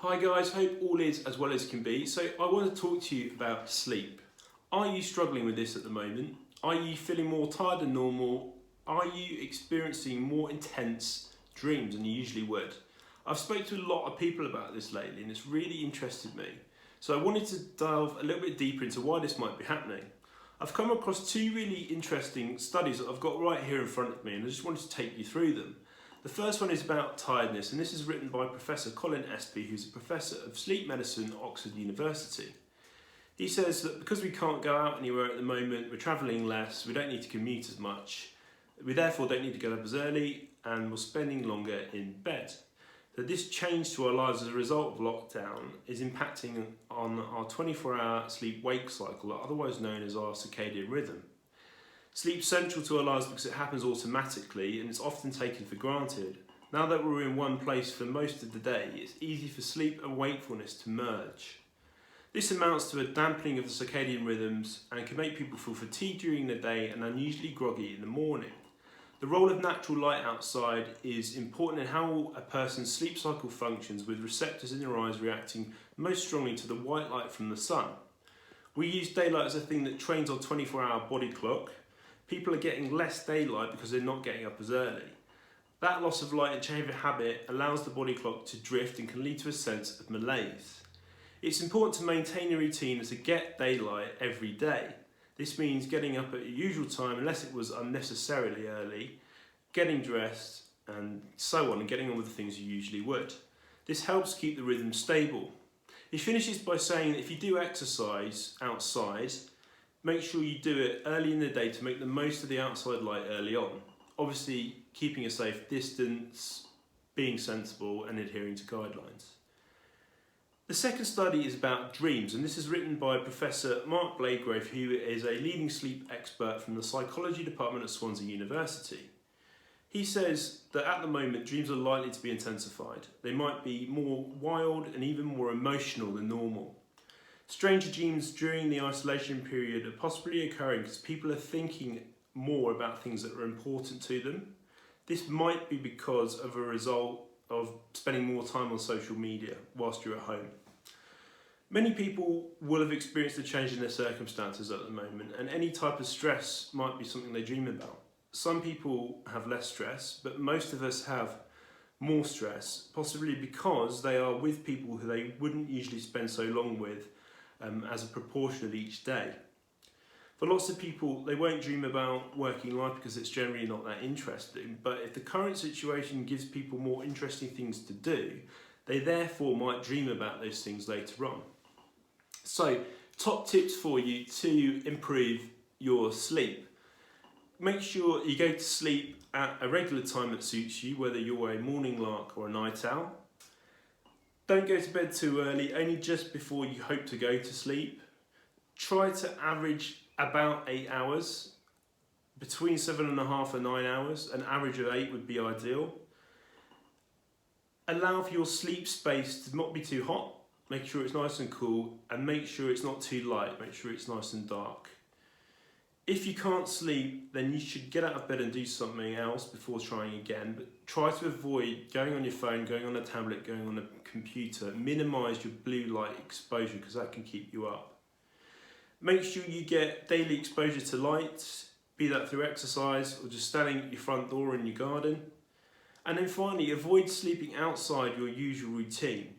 Hi guys, hope all is as well as can be. So I want to talk to you about sleep. Are you struggling with this at the moment? Are you feeling more tired than normal? Are you experiencing more intense dreams than you usually would? I've spoken to a lot of people about this lately and it's really interested me. So I wanted to delve a little bit deeper into why this might be happening. I've come across two really interesting studies that I've got right here in front of me and I just wanted to take you through them. The first one is about tiredness, and this is written by Professor Colin, Espie, who's a professor of sleep medicine at Oxford University. He says that because we can't go out anywhere at the moment, we're travelling less, we don't need to commute as much, we therefore don't need to get up as early, and we're spending longer in bed. So this change to our lives as a result of lockdown is impacting on our 24-hour sleep-wake cycle, otherwise known as our circadian rhythm. Sleep's central to our lives because it happens automatically and it's often taken for granted. Now that we're in one place for most of the day, it's easy for sleep and wakefulness to merge. This amounts to a dampening of the circadian rhythms and can make people feel fatigued during the day and unusually groggy in the morning. The role of natural light outside is important in how a person's sleep cycle functions, with receptors in their eyes reacting most strongly to the white light from the sun. We use daylight as a thing that trains our 24-hour body clock. People are getting less daylight because they're not getting up as early. That loss of light and change of habit allows the body clock to drift and can lead to a sense of malaise. It's important to maintain a routine and to get daylight every day. This means getting up at your usual time unless it was unnecessarily early, getting dressed and so on, and getting on with the things you usually would. This helps keep the rhythm stable. He finishes by saying that if you do exercise outside, make sure you do it early in the day to make the most of the outside light early on. Obviously, keeping a safe distance, being sensible and adhering to guidelines. The second study is about dreams, and this is written by Professor Mark Blagrave, who is a leading sleep expert from the psychology department at Swansea University. He says that at the moment, dreams are likely to be intensified. They might be more wild and even more emotional than normal. Stranger dreams during the isolation period are possibly occurring because people are thinking more about things that are important to them. This might be because of a result of spending more time on social media whilst you're at home. Many people will have experienced a change in their circumstances at the moment, and any type of stress might be something they dream about. Some people have less stress, but most of us have more stress, possibly because they are with people who they wouldn't usually spend so long with, as a proportion of each day. For lots of people, they won't dream about working life because it's generally not that interesting, but if the current situation gives people more interesting things to do, they therefore might dream about those things later on. So, top tips for you to improve your sleep. Make sure you go to sleep at a regular time that suits you, whether you're a morning lark or a night owl. Don't go to bed too early, only just before you hope to go to sleep. Try to average about 8 hours, between 7.5 and 9 hours. An average of 8 would be ideal. Allow for your sleep space to not be too hot, make sure it's nice and cool, and make sure it's not too light, make sure it's nice and dark. If you can't sleep, then you should get out of bed and do something else before trying again, but try to avoid going on your phone, going on a tablet, going on a computer. Minimise your blue light exposure because that can keep you up. Make sure you get daily exposure to light, be that through exercise or just standing at your front door in your garden. And then finally, avoid sleeping outside your usual routine,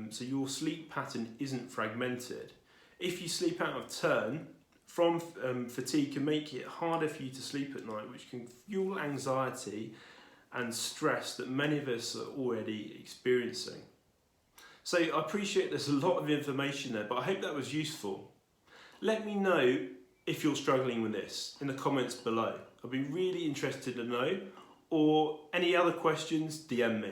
so your sleep pattern isn't fragmented. If you sleep out of turn, from fatigue can make it harder for you to sleep at night, which can fuel anxiety and stress that many of us are already experiencing. So I appreciate there's a lot of information there, but I hope that was useful. Let me know if you're struggling with this in the comments below. I'd be really interested to know, or any other questions, DM me.